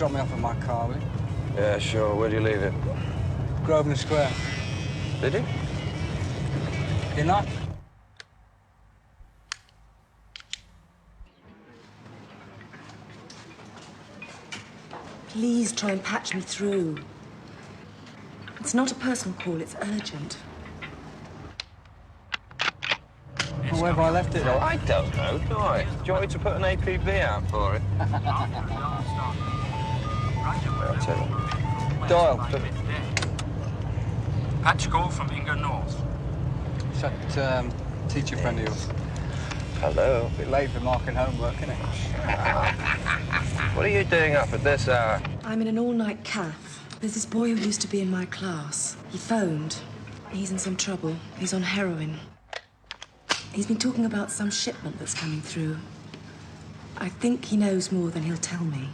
drop me off in my car, will you? Yeah, sure. Where do you leave it? Grosvenor Square. Did he? You're not? Please try and patch me through. It's not a personal call, it's urgent. Well, where have I left it? No, I don't know, do I? Do you want me to put an APB out for it? I'll tell you. Doyle. Patch call from Inga North. Is that teacher friend of yours? Hello. A bit late for marking homework, isn't it? What are you doing up at this hour? I'm in an all-night cafe. There's this boy who used to be in my class. He phoned. He's in some trouble. He's on heroin. He's been talking about some shipment that's coming through. I think he knows more than he'll tell me.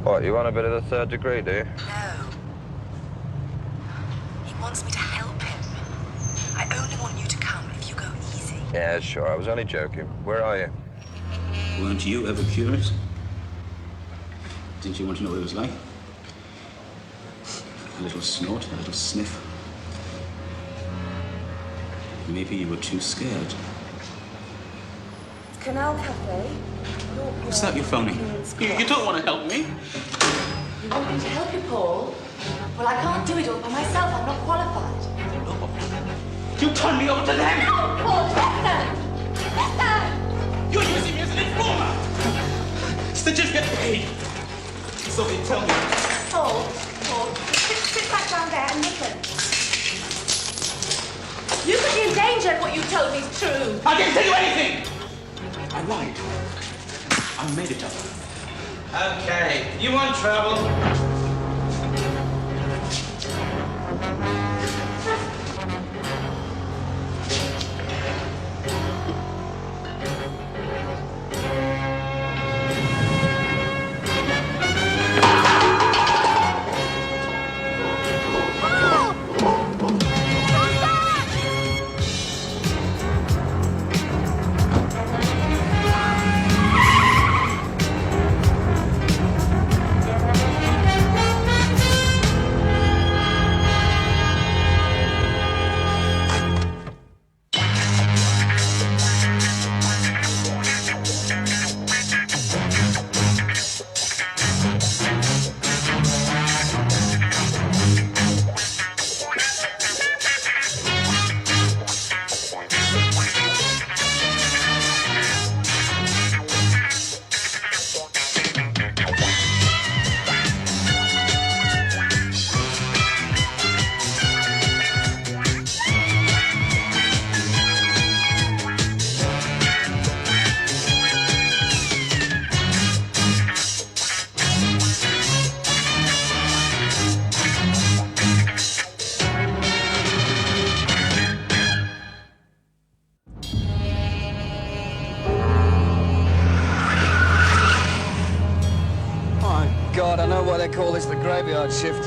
What, you want a bit of the third degree, do you? No. He wants me to help him. I only want you to come if you go easy. Yeah, sure. I was only joking. Where are you? Weren't you ever curious? Didn't you want to know what it was like? A little snort, a little sniff. Maybe you were too scared. Canal Cafe. What's that you're phoning? You don't want to help me. You want me to help you, Paul? Well, I can't do it all by myself. I'm not qualified. You turn me over to them! No, Paul, listen! Listen! You're using me as an informer! Stitches get paid. So they tell me. Paul, sit back down there and listen. You could be in danger if what you told me is true. I didn't tell you anything! I lied. I made it up. Okay, you want trouble? God, I know why they call this the graveyard shift. If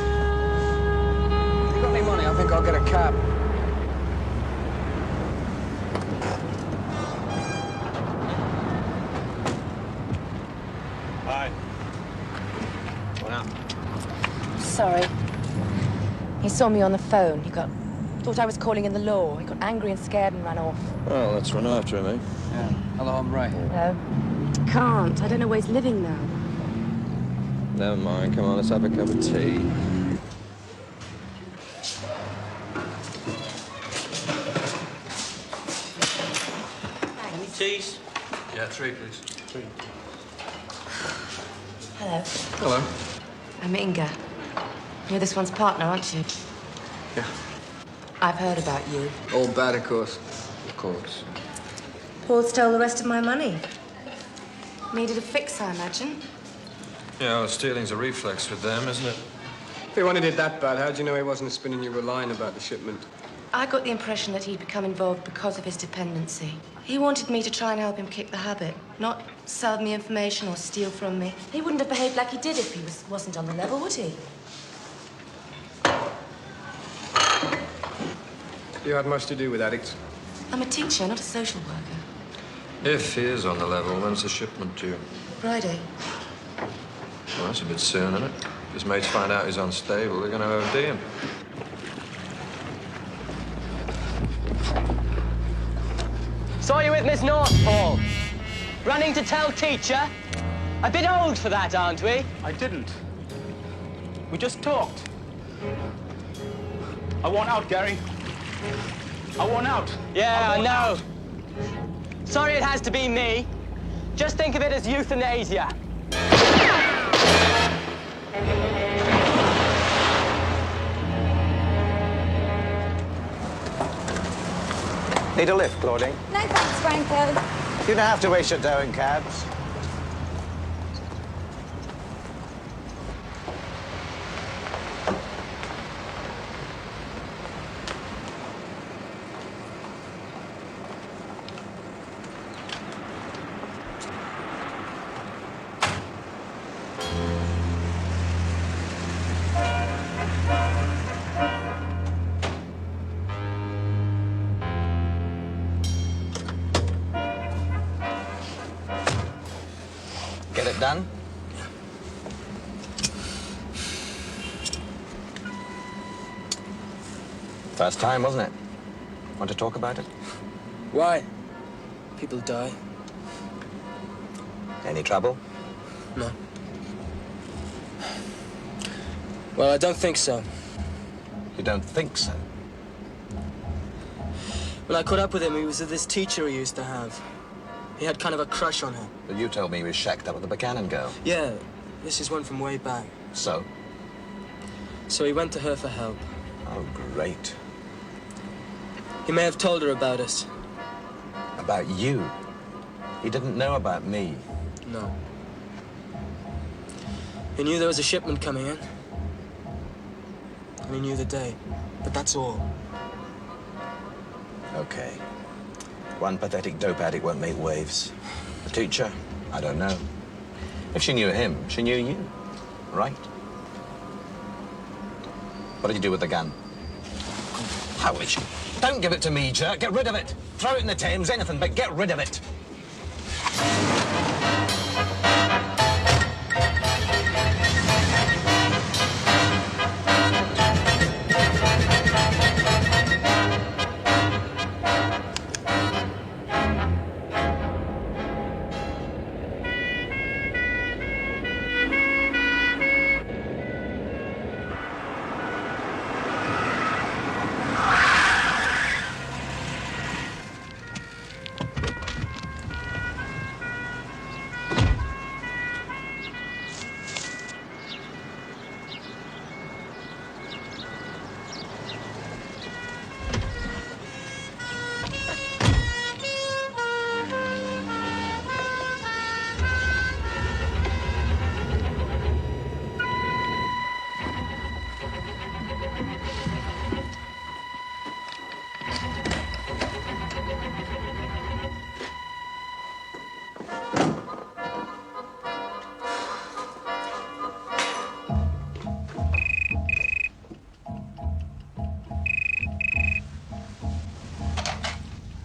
you got any money, I think I'll get a cab. Hi. What now? Sorry. He saw me on the phone. Thought I was calling in the law. He got angry and scared and ran off. Well, let's run after him, eh? Yeah. Hello, I'm Ray. No. Can't. I don't know where he's living now. Never mind. Come on, let's have a cup of tea. Any teas? Yeah, 3, please. 3. Hello. Hello. I'm Inga. You're this one's partner, aren't you? Yeah. I've heard about you. All bad, of course. Of course. Paul stole the rest of my money. Needed a fix, I imagine. Yeah, well, stealing's a reflex with them, isn't it? If he wanted it that bad, how'd you know he wasn't spinning you a line about the shipment? I got the impression that he'd become involved because of his dependency. He wanted me to try and help him kick the habit, not sell me information or steal from me. He wouldn't have behaved like he did if he wasn't on the level, would he? You had much to do with addicts? I'm a teacher, not a social worker. If he is on the level, when's the shipment due? Friday. Well, That's a bit soon, isn't it? If his mates find out he's unstable, they're going to OD him. Saw you with Miss North, Paul. Running to tell teacher? A bit old for that, aren't we? I didn't. We just talked. I want out, Gary. I want out. Yeah, I know. Sorry it has to be me. Just think of it as euthanasia. Need a lift, Claudine? No thanks, Franco. You don't have to waste your dough in cabs. Get it done? First time, wasn't it? Want to talk about it? Why? People die. Any trouble? No. Well, I don't think so. You don't think so? When I caught up with him, he was with this teacher he used to have. He had kind of a crush on her. But you told me he was shacked up with the Buchanan girl. Yeah, this is one from way back. So? So he went to her for help. Oh, great. He may have told her about us. About you? He didn't know about me. No. He knew there was a shipment coming in. And he knew the day. But that's all. Okay. One pathetic dope addict won't make waves. The teacher? I don't know. If she knew him, she knew you. Right? What did you do with the gun? How is she? Don't give it to me, jerk. Get rid of it. Throw it in the Thames, anything, but get rid of it.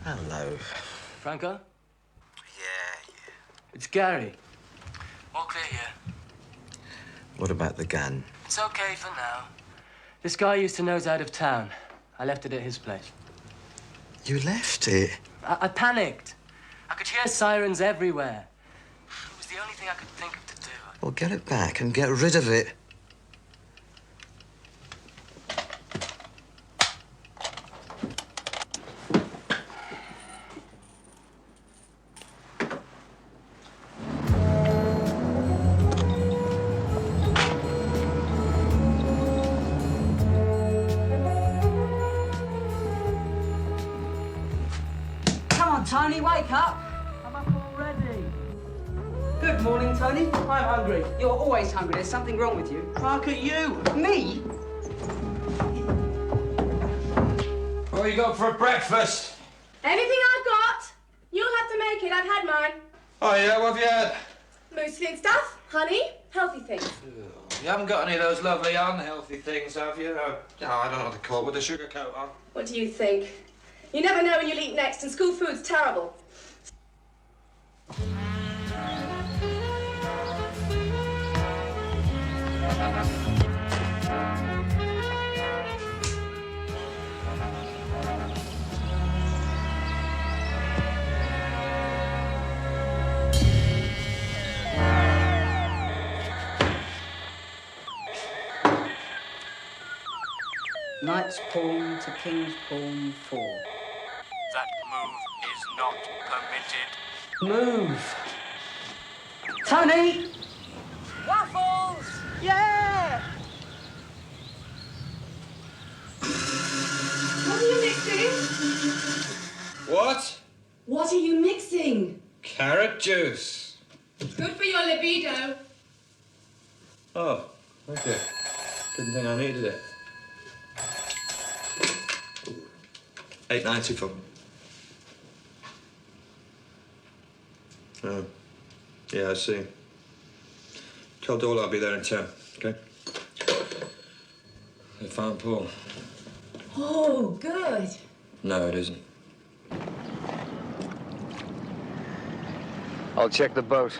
Hello. Franco? Yeah. It's Gary. All clear here. What about the gun? It's okay for now. This guy I used to know's out of town. I left it at his place. You left it? I panicked. I could hear sirens everywhere. It was the only thing I could think of to do. Well, get it back and get rid of it. Tony, wake up. I'm up already. Good morning, Tony. I'm hungry. You're always hungry. There's something wrong with you. Look at you. Me? What you got for breakfast? Anything I've got, you'll have to make it. I've had mine. Oh, yeah, what have you had? Mostly in stuff, honey, healthy things. You haven't got any of those lovely unhealthy things, have you? Oh, I don't know what to call it, with a sugar coat on. What do you think? You never know when you'll eat next, and school food's terrible. Knight's pawn to king's pawn 4. That move is not permitted. Move! Tony! Waffles! Yeah! What are you mixing? What? What are you mixing? Carrot juice. Good for your libido. Oh, thank you. Didn't think I needed it. $8.90 for. Oh, yeah, I see. Tell Doyle I'll be there in 10, okay? They found Paul. Oh, good. No, it isn't. I'll check the boat.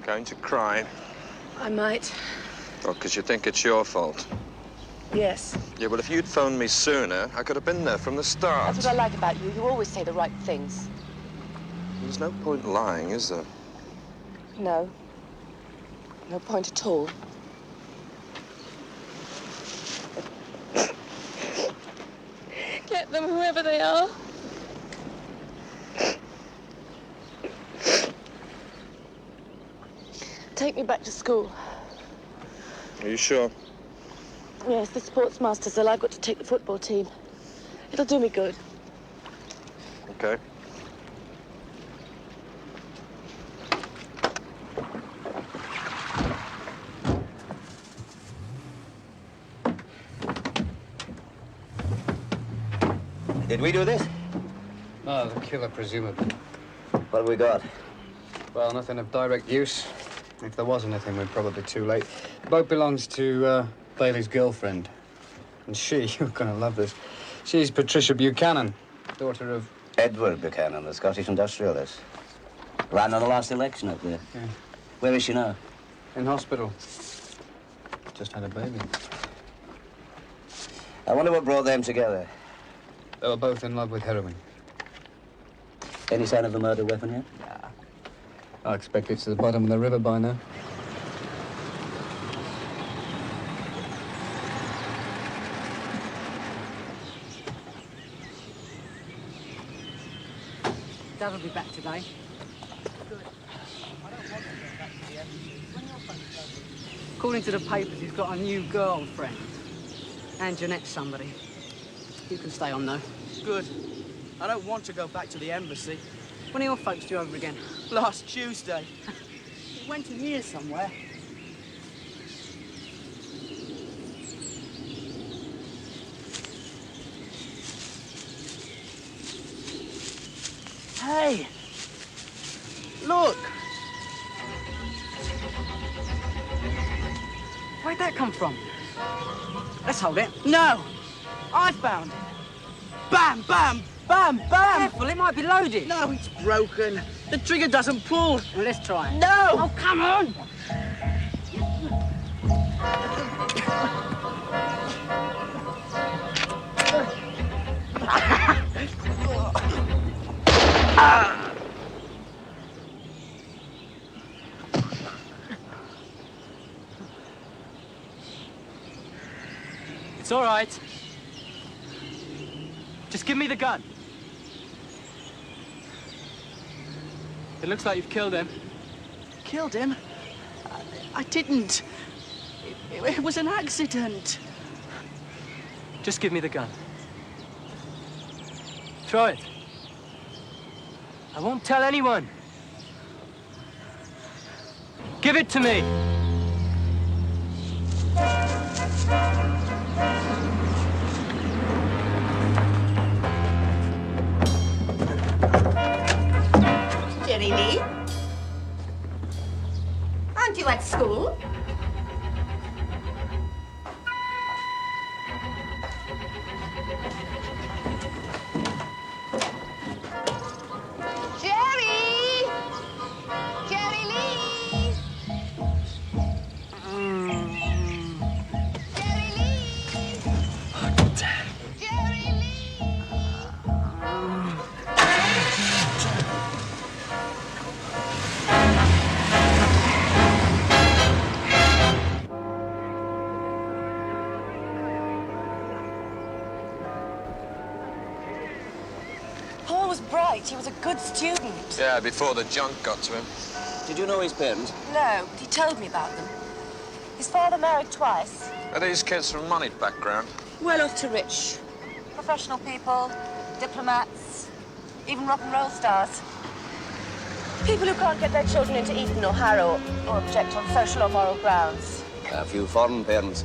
Going to cry? I might. Oh, because you think it's your fault. Yes. Yeah, well, if you'd phoned me sooner, I could have been there from the start. That's what I like about you. You always say the right things. There's no point lying, is there? No. No point at all. Get them, whoever they are. Take me back to school. Are you sure? Yes, the sportsmaster said I've got to take the football team. It'll do me good. Okay. Did we do this? No, the killer, presumably. What have we got? Well, nothing of direct use. If there was anything, we're probably too late. The boat belongs to Bailey's girlfriend. And she, you're going to love this, she's Patricia Buchanan, daughter of... Edward Buchanan, the Scottish industrialist. Ran on the last election up there. Yeah. Where is she now? In hospital. Just had a baby. I wonder what brought them together. They were both in love with heroin. Any sign of the murder weapon yet? Nah. I expect it's to the bottom of the river by now. Dad'll be back today. According to the papers, he's got a new girlfriend. And Jeanette's somebody. You can stay on, though. Good. I don't want to go back to the embassy. When are your folks due over again? Last Tuesday. It went in here somewhere. Hey! Look! Where'd that come from? Let's hold it. No! I found it. Bam, bam, bam, bam! Careful, it might be loaded. No, it's broken. The trigger doesn't pull. Well, let's try it. No! Oh, come on! It's all right. Just give me the gun. It looks like you've killed him. Killed him? I didn't. It was an accident. Just give me the gun. Throw it. I won't tell anyone. Give it to me. Jenny Lee? Aren't you at school? Jerry! right. He was a good student. Yeah, before the junk got to him. Did you know his parents? No, but he told me about them. His father married twice. Are these kids from moneyed background? Well off to rich. Professional people, diplomats, even rock and roll stars. People who can't get their children into Eton or Harrow or object on social or moral grounds. A few foreign parents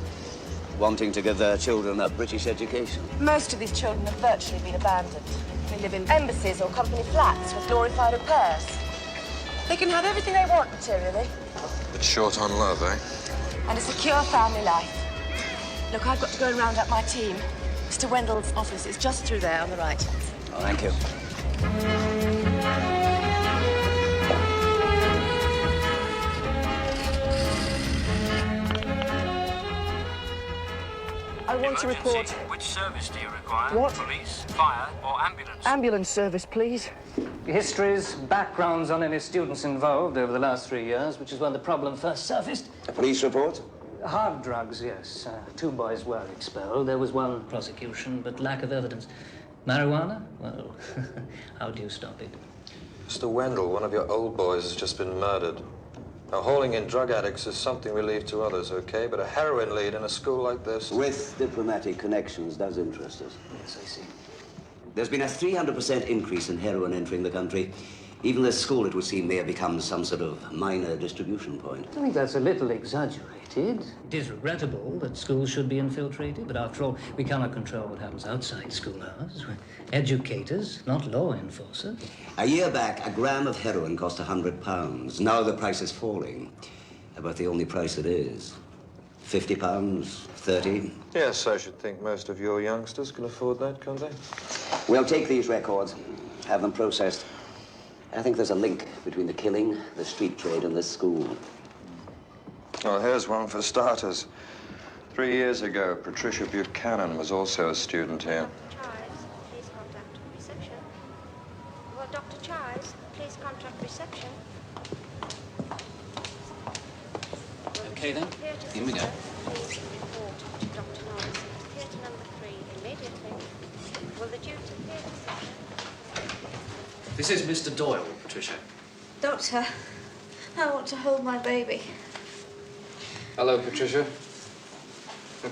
wanting to give their children a British education. Most of these children have virtually been abandoned. They live in embassies or company flats with glorified au pairs. They can have everything they want materially. But short on love, eh? And a secure family life. Look, I've got to go and round up my team. Mr. Wendell's office is just through there on the right. Oh, thank you. I want to report. Which service do you require? What? Police, fire, or ambulance? Ambulance service, please. Histories, backgrounds on any students involved over the last 3 years, which is when the problem first surfaced. A police report? Hard drugs, yes. 2 boys were expelled. There was 1 prosecution, but lack of evidence. Marijuana? Well, how do you stop it? Mr. Wendell, one of your old boys has just been murdered. Now, hauling in drug addicts is something we leave to others, okay? But a heroin lead in a school like this... With diplomatic connections does interest us. Yes, I see. There's been a 300% increase in heroin entering the country. Even this school, it would seem, may have become some sort of minor distribution point. I think that's a little exaggerated. It is regrettable that schools should be infiltrated, but after all, we cannot control what happens outside school hours. We're educators, not law enforcers. A year back, a gram of heroin cost £100. Now the price is falling. About the only price it is. £50, 30. Yes, I should think most of your youngsters can afford that, can't they? We'll take these records, have them processed. I think there's a link between the killing, the street trade, and this school. Well, here's one for starters. 3 years ago, Patricia Buchanan was also a student here. Please contact reception. Well, Dr. Chives, please contact reception. Okay, then. Here we go. Please report to Dr. Norris at theatre number 3 immediately. Will the duty appear at reception? This is Mr. Doyle, Patricia. Doctor, I want to hold my baby. Hello, Patricia.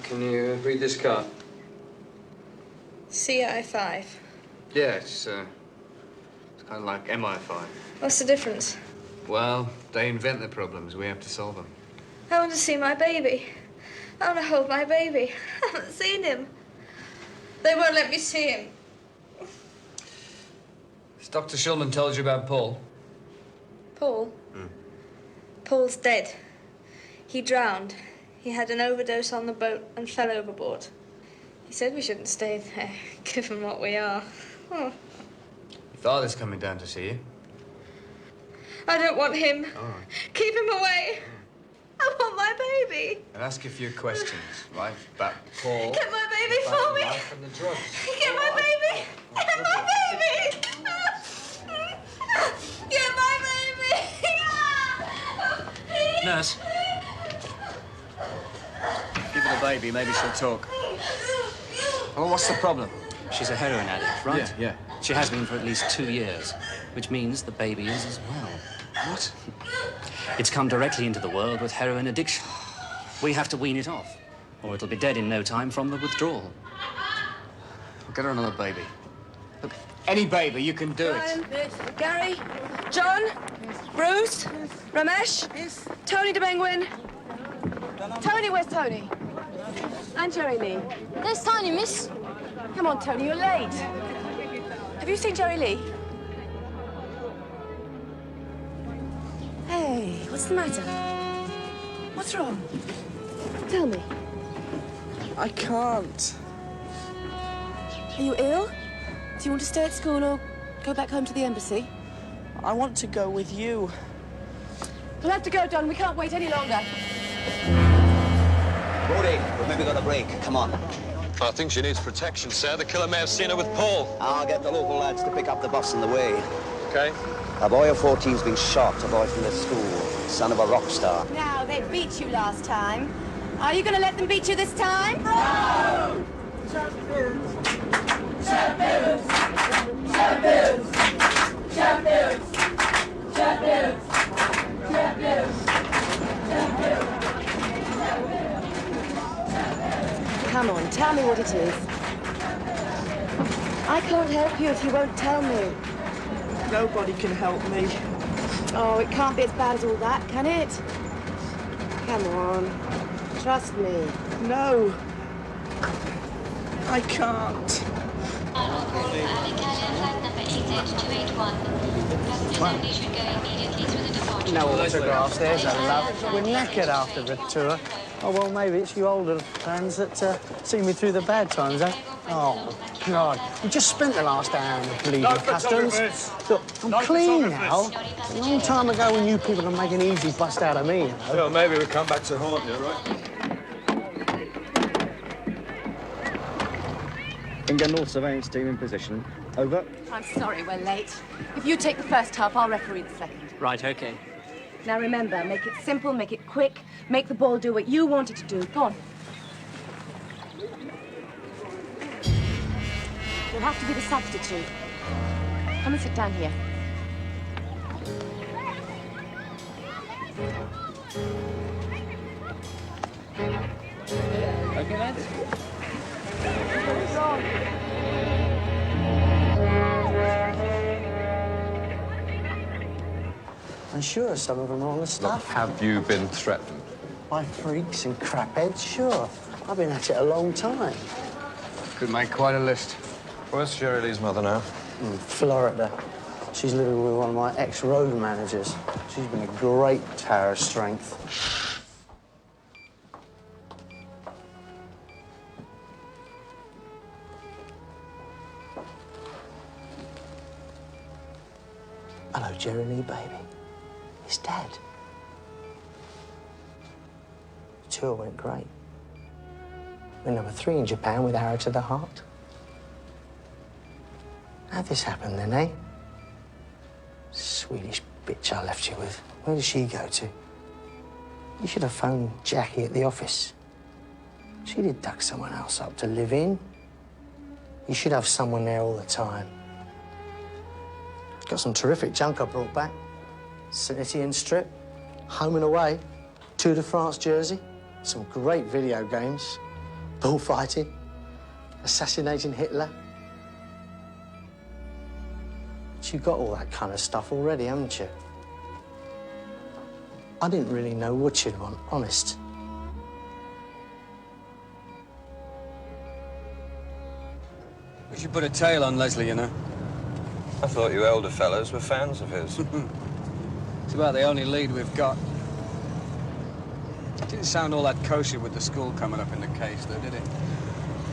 Can you read this card? CI5. Yeah, it's kind of like MI5. What's the difference? Well, they invent the problems. We have to solve them. I want to see my baby. I want to hold my baby. I haven't seen him. They won't let me see him. Has Dr. Shulman told you about Paul? Paul? Paul's dead. He drowned. He had an overdose on the boat and fell overboard. He said we shouldn't stay there, given what we are. Oh. Your father's coming down to see you. I don't want him. All right. Keep him away. I want my baby. I'll ask you a few questions, right? About Paul. Get my baby for me. Life and the drugs. Get my baby. Get my baby. Get my baby. Nurse. Give her the baby, maybe she'll talk. Well, what's the problem? She's a heroin addict, right? Yeah. She has been for at least 2 years, which means the baby is as well. What? It's come directly into the world with heroin addiction. We have to wean it off, or it'll be dead in no time from the withdrawal. We'll get her another baby. Look, any baby, you can do it. Gary, John, Bruce, Ramesh, Tony de Benguin. Tony, where's Tony? And Jerry Lee. There's Tiny, miss. Come on, Tony, you're late. Have you seen Jerry Lee? Hey, what's the matter? What's wrong? Tell me. I can't. Are you ill? Do you want to stay at school or go back home to the embassy? I want to go with you. We'll have to go, Don. We can't wait any longer. Bodie, we've maybe got a break. Come on. I think she needs protection, sir. The killer may have seen her with Paul. I'll get the local lads to pick up the bus on the way. Okay. A boy of 14's been shot, a boy from the school, son of a rock star. Now, they beat you last time. Are you going to let them beat you this time? No! Champions! Champions! Champions! Champions! Champions! Champions! Come on, tell me what it is. I can't help you if you won't tell me. Nobody can help me. Oh, it can't be as bad as all that, can it? Come on, trust me. No. I can't. No autographs, there's a love. We're knackered after the tour. Oh, well, maybe it's you older fans that see me through the bad times, eh? Oh, God. We just spent the last hour in the bleeding customs. Look, I'm clean now. A long time ago when you people can make an easy bust out of me, you know. Well, maybe we come back to haunt you, right? Finger North surveillance team in position. Over. I'm sorry we're late. If you take the first half, I'll referee the second. Right, OK. Now remember, make it simple, make it quick, make the ball do what you want it to do. Go on. You'll have to be the substitute. Come and sit down here. OK, lads. I'm sure some of them are on the stuff. Have you been threatened? By freaks and crapheads, sure. I've been at it a long time. Could make quite a list. Where's Shirley Lee's mother now? In Florida. She's living with one of my ex-road managers. She's been a great tower of strength. Hello, Jerry Lee, baby. It's Dad. The tour went great. We're number 3 in Japan with Arrow to the Heart. How'd this happen then, eh? Swedish bitch I left you with. Where does she go to? You should have phoned Jackie at the office. She'd have dug someone else up to live in. You should have someone there all the time. Got some terrific junk I brought back. City and Strip, Home and Away, Tour de France jersey, some great video games, bullfighting, assassinating Hitler. But you got all that kind of stuff already, haven't you? I didn't really know what you'd want, honest. We should put a tail on Leslie, you know. I thought you elder fellows were fans of his. It's about the only lead we've got. It didn't sound all that kosher with the school coming up in the case, though, did it?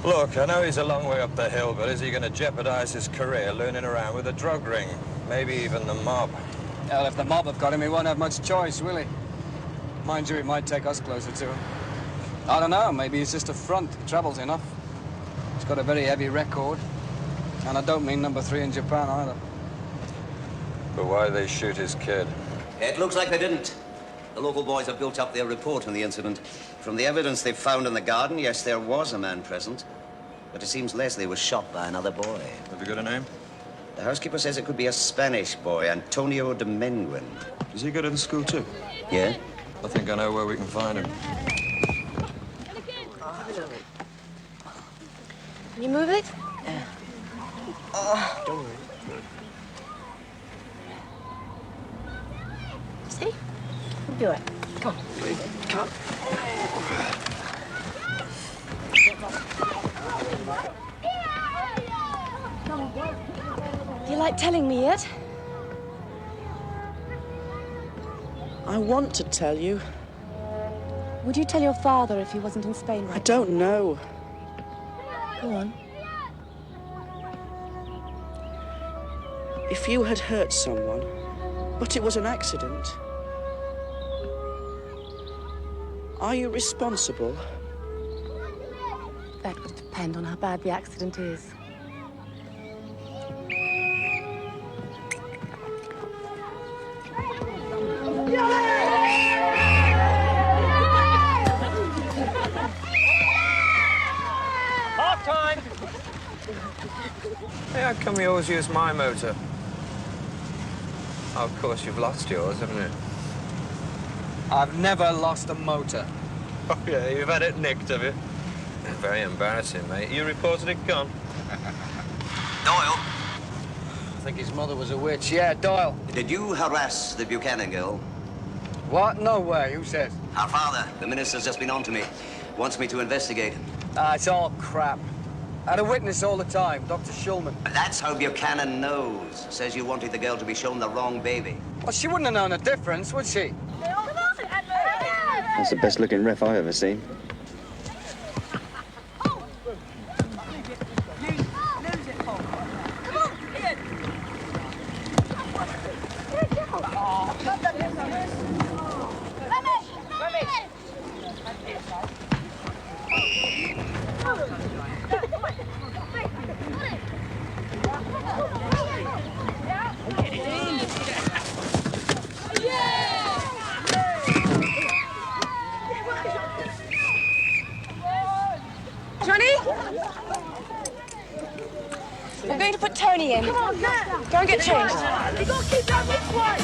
Look, I know he's a long way up the hill, but is he going to jeopardize his career learning around with a drug ring? Maybe even the mob. Well, if the mob have got him, he won't have much choice, will he? Mind you, it might take us closer to him. I don't know, maybe he's just a front. He travels enough. He's got a very heavy record. And I don't mean number 3 in Japan, either. But why did they shoot his kid? It looks like they didn't. The local boys have built up their report on the incident. From the evidence they've found in the garden, yes, there was a man present. But it seems Leslie was shot by another boy. Have you got a name? The housekeeper says it could be a Spanish boy, Antonio de Menguin. Does he go to the school too? Yeah? I think I know where we can find him. Can you move it? Don't worry. See? We'll do it. Come on. Come. Do you like telling me yet? I want to tell you. Would you tell your father if he wasn't in Spain right I don't know. Go on. If you had hurt someone, but it was an accident, are you responsible? That would depend on how bad the accident is. Half time! Hey, how come you always use my motor? Oh, of course, you've lost yours, haven't you? I've never lost a motor. Oh, yeah, you've had it nicked, have you? Very embarrassing, mate. You reported it gone. Doyle, I think his mother was a witch. Yeah, Doyle. did you harass the Buchanan girl? What? No way. Who says? Our father, the minister's just been on to me. Wants me to investigate. It's all crap. I had a witness all the time, Dr. Schulman. That's how Buchanan knows. Says you wanted the girl to be shown the wrong baby. Well, she wouldn't have known the difference, would she? That's the best looking ref I've ever seen. Johnny? I'm going to put Tony in. Come on, go and get changed. You got to keep that this way.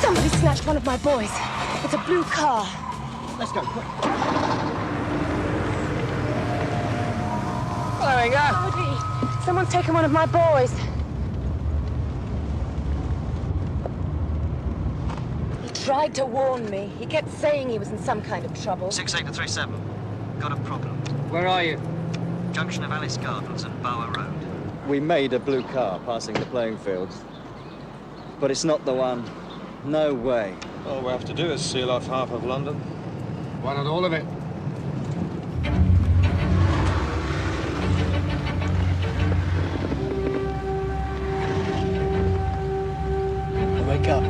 Somebody snatched one of my boys. It's a blue car. Let's go, quick. There we go. Bodie, someone's taken one of my boys. He tried to warn me. He kept saying he was in some kind of trouble. 6837. Got a problem. Where are you? Junction of Alice Gardens and Bower Road. We made a blue car passing the playing fields. But it's not the one. No way. All we have to do is seal off half of London. Why not all of it? Wake up.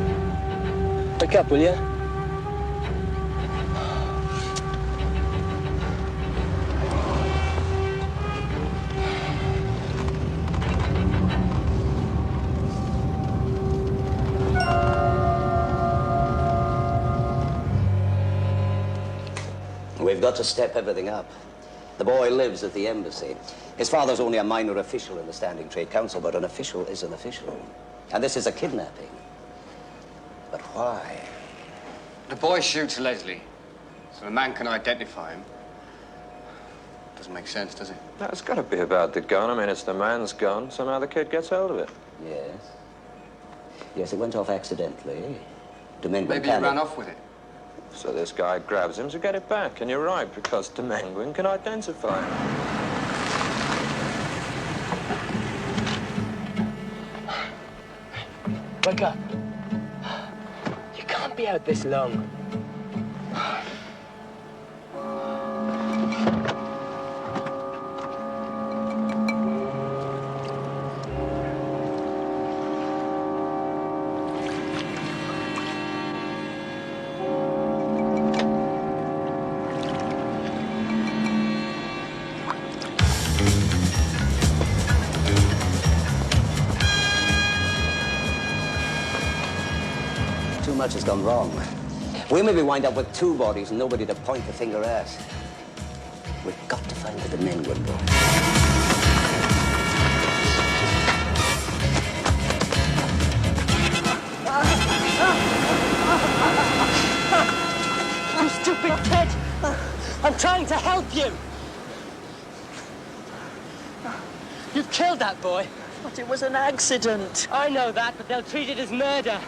Wake up, will you? We've got to step everything up. The boy lives at the embassy. His father's only a minor official in the Standing Trade Council, but an official is an official. And this is a kidnapping. But why? The boy shoots Leslie, so the man can identify him. Doesn't make sense, does it? No, it's got to be about the gun. I mean, it's the man's gun. Somehow the kid gets hold of it. Yes. Yes, it went off accidentally. Domingo Maybe he ran off with it. So this guy grabs him to get it back. And you're right, because Dominguez can identify him. Wake up. You can't be out this long. Too much has gone wrong. We maybe wind up with two bodies and nobody to point the finger at. We've got to find the Dominguez boy. You stupid kid! I'm trying to help you! You've killed that boy. But it was an accident. I know that, but they'll treat it as murder.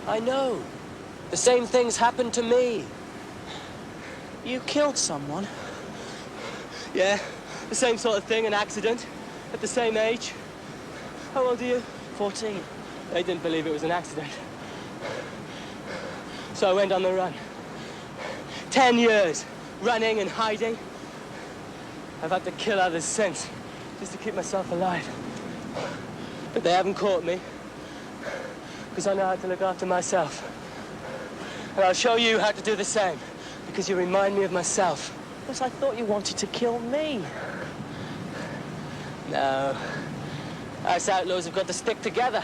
I know. The same things happened to me. You killed someone? Yeah, the same sort of thing, an accident, at the same age. How old are you? 14. They didn't believe it was an accident. So I went on the run. 10 years, running and hiding. I've had to kill others since, just to keep myself alive. But they haven't caught me, because I know how to look after myself. And I'll show you how to do the same, because you remind me of myself. But I thought you wanted to kill me. No. Us outlaws have got to stick together.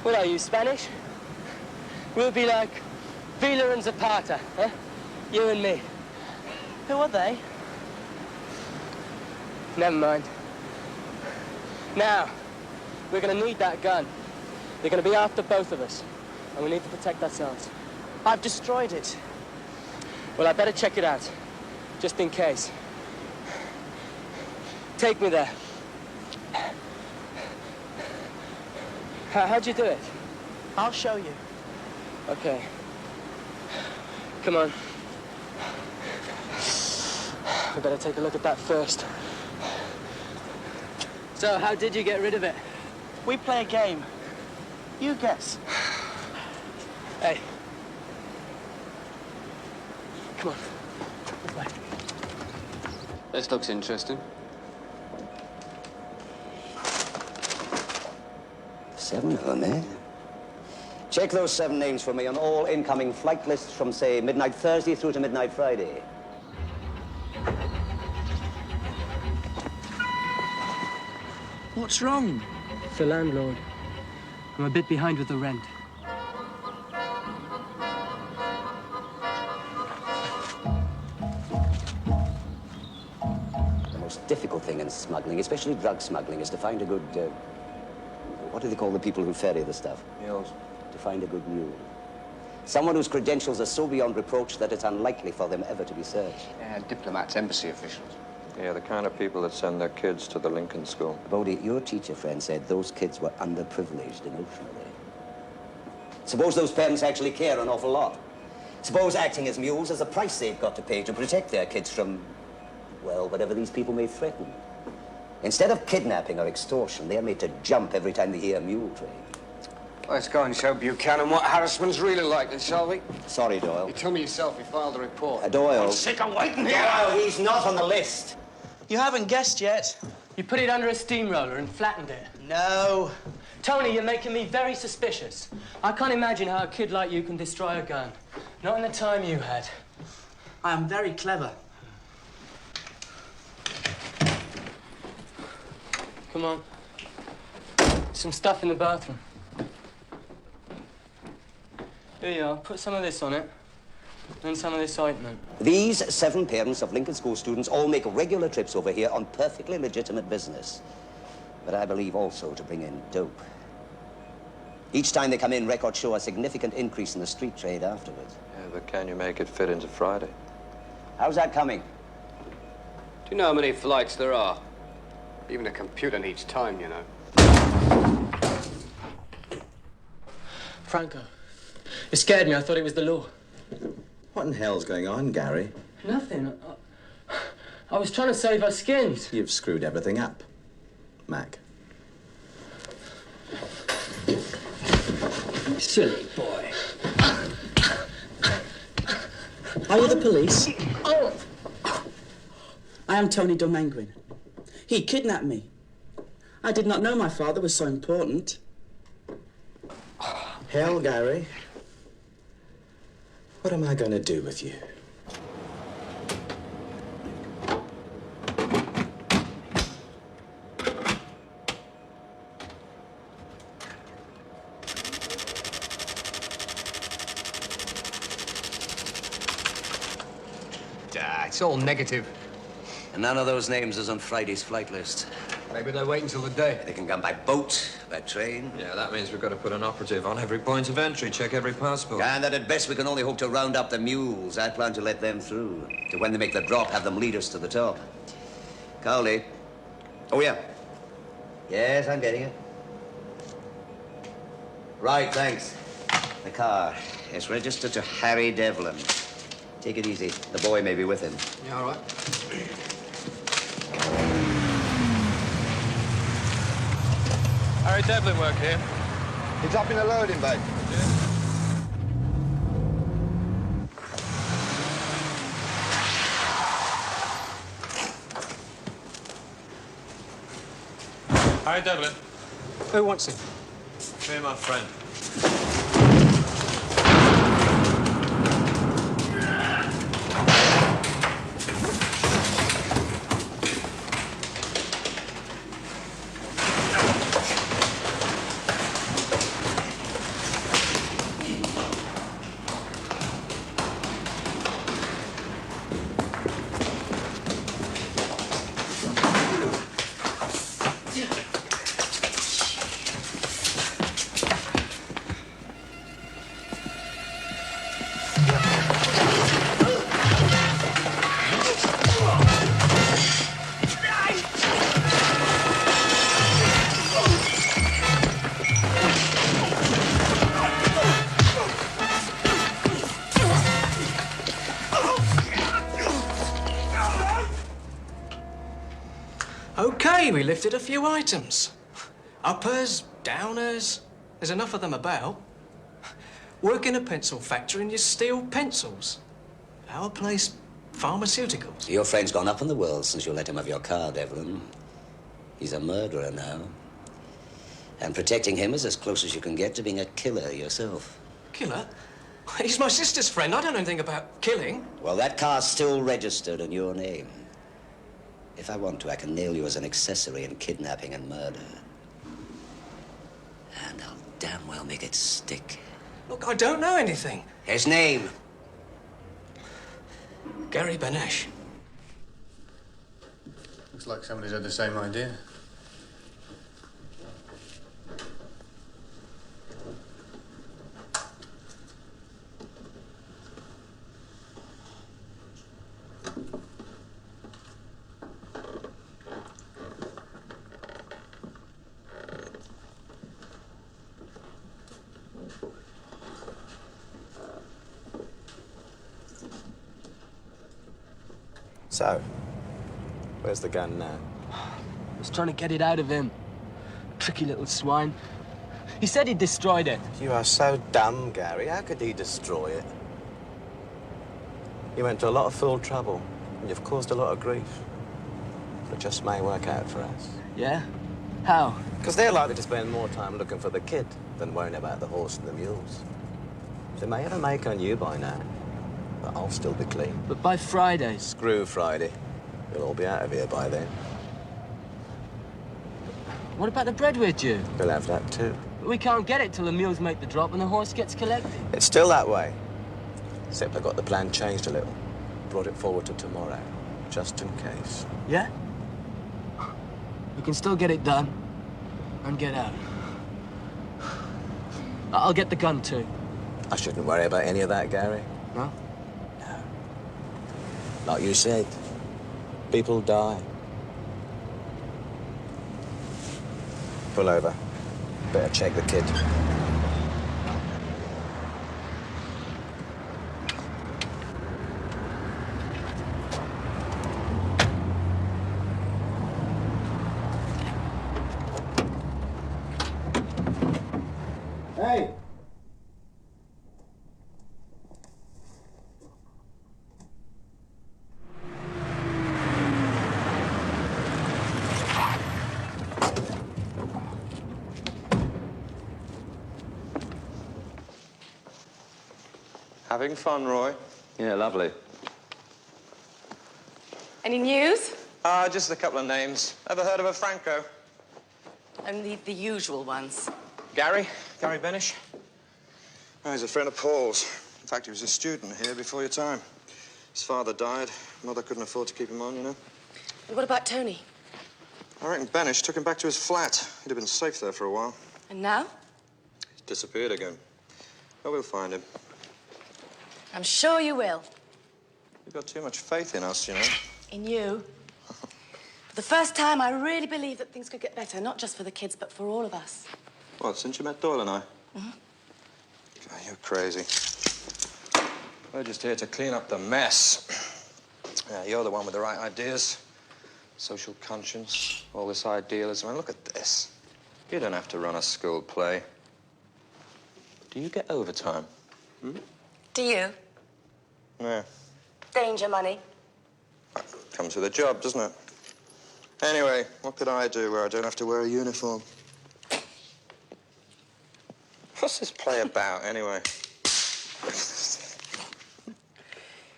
What are you, Spanish? We'll be like Vila and Zapata, huh? You and me. Who are they? Never mind. Now, we're gonna need that gun. They're gonna be after both of us, and we need to protect ourselves. I've destroyed it. Well, I better check it out, just in case. Take me there. How'd you do it? I'll show you. Okay. Come on. We better take a look at that first. So, how did you get rid of it? We play a game. You guess. Hey. Come on. This way. This looks interesting. 7 of them, eh? Check those 7 names for me on all incoming flight lists from, say, midnight Thursday through to midnight Friday. What's wrong? It's the landlord. I'm a bit behind with the rent. The most difficult thing in smuggling, especially drug smuggling, is to find a good, what do they call the people who ferry the stuff? Mules. To find a good mule. Someone whose credentials are so beyond reproach that it's unlikely for them ever to be searched. Yeah, diplomats, embassy officials. Yeah, the kind of people that send their kids to the Lincoln School. Bodie, your teacher friend said those kids were underprivileged emotionally. Suppose those parents actually care an awful lot. Suppose acting as mules is a price they've got to pay to protect their kids from, well, whatever these people may threaten. Instead of kidnapping or extortion, they're made to jump every time they hear a mule train. Let's go and show Buchanan what harassment's really like, then, shall we? Sorry, Doyle. You tell me yourself he filed a report. Doyle. I'm sick of waiting here. Doyle, he's not on the list. You haven't guessed yet. You put it under a steamroller and flattened it. No. Tony, you're making me very suspicious. I can't imagine how a kid like you can destroy a gun. Not in the time you had. I am very clever. Come on. Some stuff in the bathroom. Here you are. Put some of this on it. And some of this ointment. These 7 parents of Lincoln School students all make regular trips over here on perfectly legitimate business. But I believe also to bring in dope. Each time they come in, records show a significant increase in the street trade afterwards. Yeah, but can you make it fit into Friday? How's that coming? Do you know how many flights there are? Even a computer needs time, you know. Franco. It scared me. I thought it was the law. What in hell's going on, Gary? Nothing. I was trying to save our skins. You've screwed everything up, Mac. Silly boy. Are you the police? Oh! I am Tony Domenguin. He kidnapped me. I did not know my father was so important. Hell, Gary. What am I going to do with you? It's all negative. And none of those names is on Friday's flight list. Maybe they wait until the day. They can come by boat, by train. Yeah, that means we've got to put an operative on every point of entry, check every passport. And that at best we can only hope to round up the mules. I plan to let them through. To when they make the drop, have them lead us to the top. Cowley. Oh, yeah. Yes, I'm getting it. Right, thanks. The car is registered to Harry Devlin. Take it easy. The boy may be with him. Yeah, all right. Harry Devlin work here. He's up in the loading bay. Harry Devlin. Who wants him? Me and my friend. Today we lifted a few items. Uppers, downers. There's enough of them about. Work in a pencil factory and you steal pencils. Our place, pharmaceuticals. Your friend's gone up in the world since you let him have your car, Devlin. He's a murderer now. And protecting him is as close as you can get to being a killer yourself. Killer? He's my sister's friend. I don't know anything about killing. Well, that car's still registered in your name. If I want to, I can nail you as an accessory in kidnapping and murder. And I'll damn well make it stick. Look, I don't know anything. His name? Gary Benesh. Looks like somebody's had the same idea. So, where's the gun now? I was trying to get it out of him. Tricky little swine. He said he destroyed it. You are so dumb, Gary. How could he destroy it? You went to a lot of fool trouble, and you've caused a lot of grief. But it just may work out for us. Yeah? How? Because they're likely to spend more time looking for the kid than worrying about the horse and the mules. They may have a make on you by now, but I'll still be clean. But by Friday. Screw Friday. You'll all be out of here by then. What about the bread we're due? We'll have that too. We can't get it till the mules make the drop and the horse gets collected. It's still that way. Except I got the plan changed a little. Brought it forward to tomorrow, just in case. Yeah? We can still get it done and get out. I'll get the gun too. I shouldn't worry about any of that, Gary. No? No. Like you said, people die. Pull over. Better check the kid. Hey! Having fun, Roy? Yeah, lovely. Any news? Just a couple of names. Ever heard of a Franco? Only the usual ones. Gary Benesh. Oh, he's a friend of Paul's. In fact, he was a student here before your time. His father died. Mother couldn't afford to keep him on, you know. And what about Tony? I reckon Benesh took him back to his flat. He'd have been safe there for a while. And now? He's disappeared again. But we'll find him. I'm sure you will. You've got too much faith in us, you know. In you. For the first time, I really believe that things could get better, not just for the kids, but for all of us. What, since you met Doyle and I? Mm-hmm. Oh, you're crazy. We're just here to clean up the mess. Yeah, you're the one with the right ideas. Social conscience, all this idealism. And look at this. You don't have to run a school play. Do you get overtime? Hmm? Do you? Yeah. Danger money. Comes with a job, doesn't it? Anyway, what could I do where I don't have to wear a uniform? What's this play about, anyway?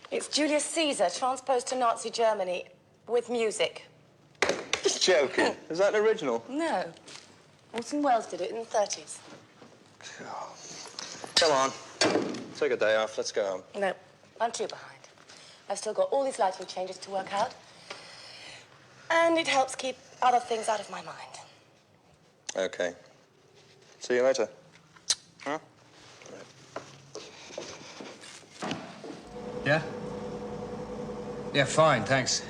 It's Julius Caesar transposed to Nazi Germany with music. Just joking. Is that an original? No. Orson Welles did it in the 30s. Come on. Take a day off. Let's go home. No, I'm too behind. I've still got all these lighting changes to work out. And it helps keep other things out of my mind. Okay. See you later. Huh? Yeah? Yeah, fine, thanks.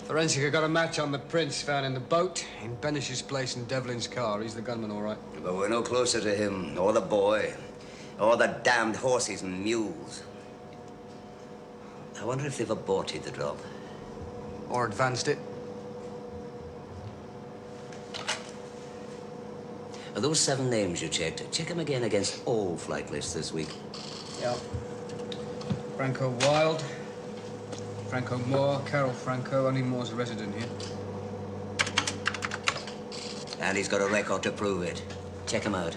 Forensic got a match on the prints found in the boat, in Benish's place in Devlin's car. He's the gunman, all right. But we're no closer to him, or the boy, or the damned horses and mules. I wonder if they've aborted the drop. Or advanced it. Are those 7 names you checked? Check them again against all flight lists this week. Yeah. Franco Wilde, Franco Moore, Carol Franco. Only Moore's a resident here. And he's got a record to prove it. Check him out.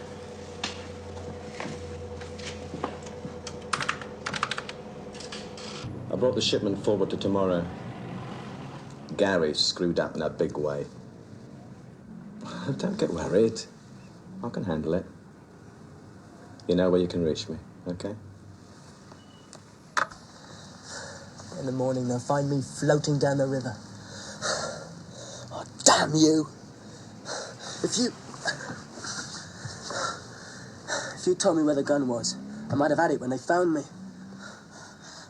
I brought the shipment forward to tomorrow. Gary's screwed up in a big way. Don't get worried. I can handle it. You know where you can reach me, okay? In the morning, they'll find me floating down the river. Oh, damn you! If you told me where the gun was, I might have had it when they found me.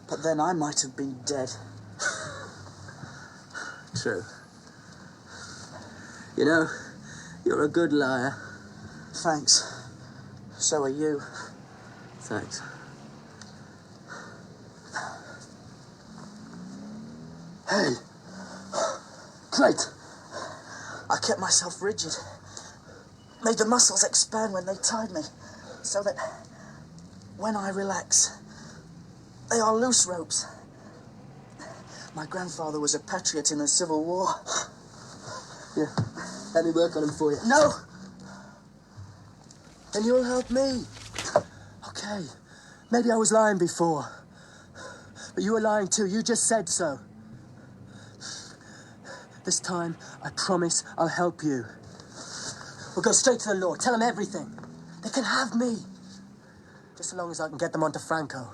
But then I might have been dead. True. You know, you're a good liar. Thanks. So are you. Thanks. Hey. Great. I kept myself rigid. Made the muscles expand when they tied me. So that when I relax, they are loose ropes. My grandfather was a patriot in the Civil War. Yeah. Let me work on them for you. No! Then you'll help me. Okay. Maybe I was lying before. But you were lying too. You just said so. This time, I promise I'll help you. We'll go straight to the law. Tell them everything. They can have me. Just so long as I can get them onto Franco.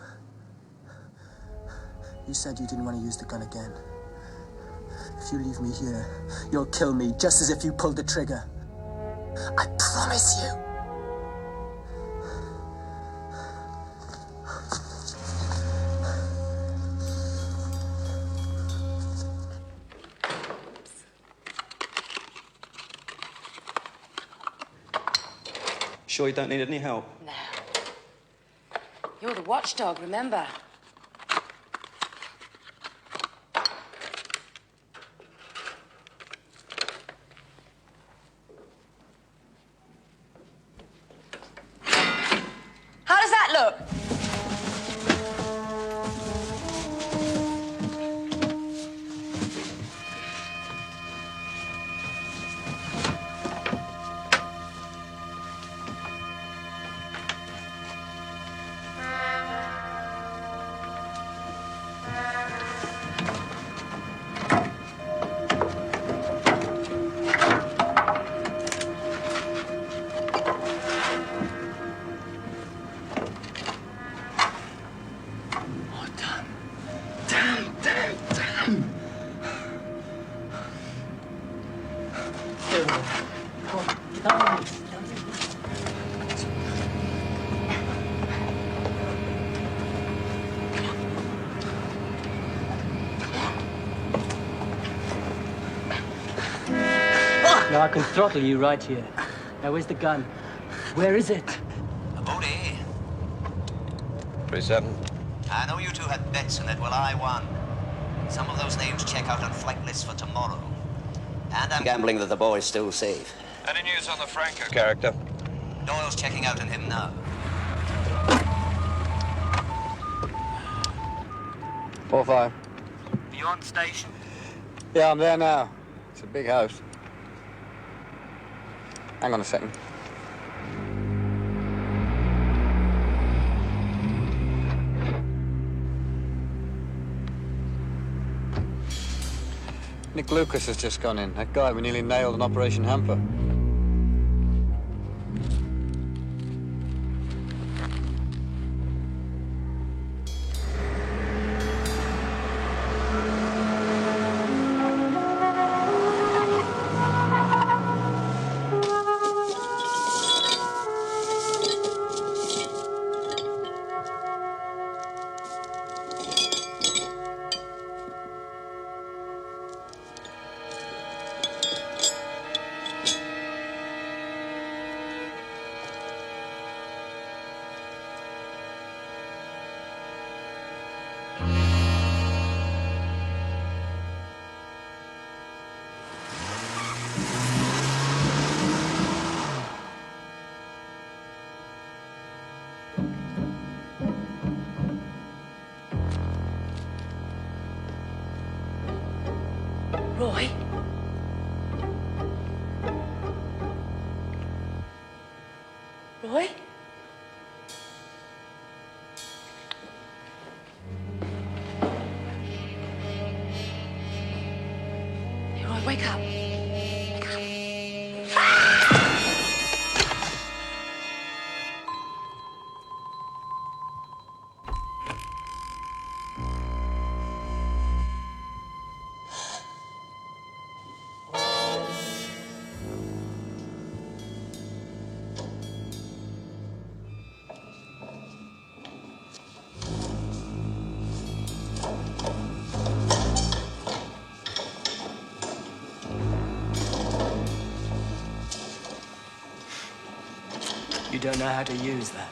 You said you didn't want to use the gun again. If you leave me here, you'll kill me just as if you pulled the trigger. I promise you. Sure you don't need any help? No. You're the watchdog, remember? How does that look? Now I can throttle you right here. Now where's the gun? Where is it? Bodie, 37. I know you two had bets in it. Well, I won. Some of those names check out on flight lists for tomorrow. And I'm gambling that the boy's still safe. Any news on the Franco character? Doyle's checking out on him now. 4-5. Are you on station? Yeah, I'm there now. It's a big house. Hang on a second. Nick Lucas has just gone in. That guy we nearly nailed on Operation Hamper. Roy? Roy? Hey, Roy, wake up. Wake up. You don't know how to use that.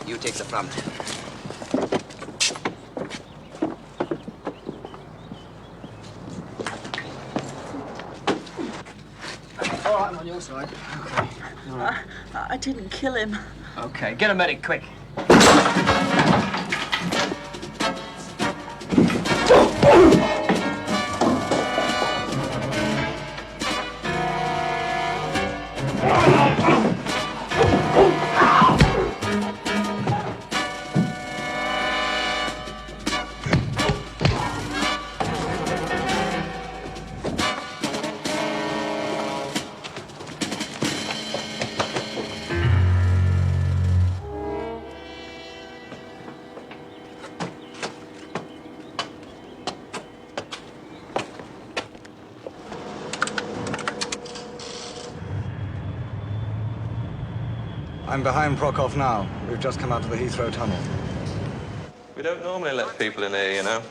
You take the front. All right, I'm on your side. Okay. All right. I didn't kill him. Okay, get a medic, quick. I'm behind Prokop now. We've just come out of the Heathrow tunnel. We don't normally let people in here, you know.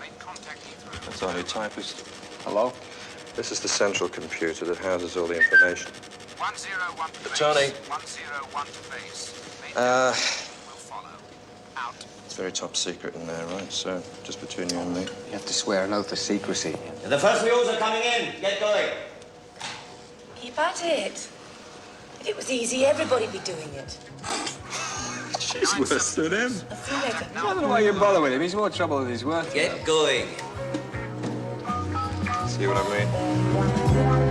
That's our new typist. Hello? This is the central computer that houses all the information. 101 to base. Tony. 101 to base. It's very top secret in there, right? So, just between you and me. You have to swear an oath of secrecy. The first wheels are coming in. Get going. Keep at it. If it was easy, everybody'd be doing it. She's worse than him. I'll see you later. I don't know why you bother with him. He's more trouble than he's worth. Get going. See what I mean?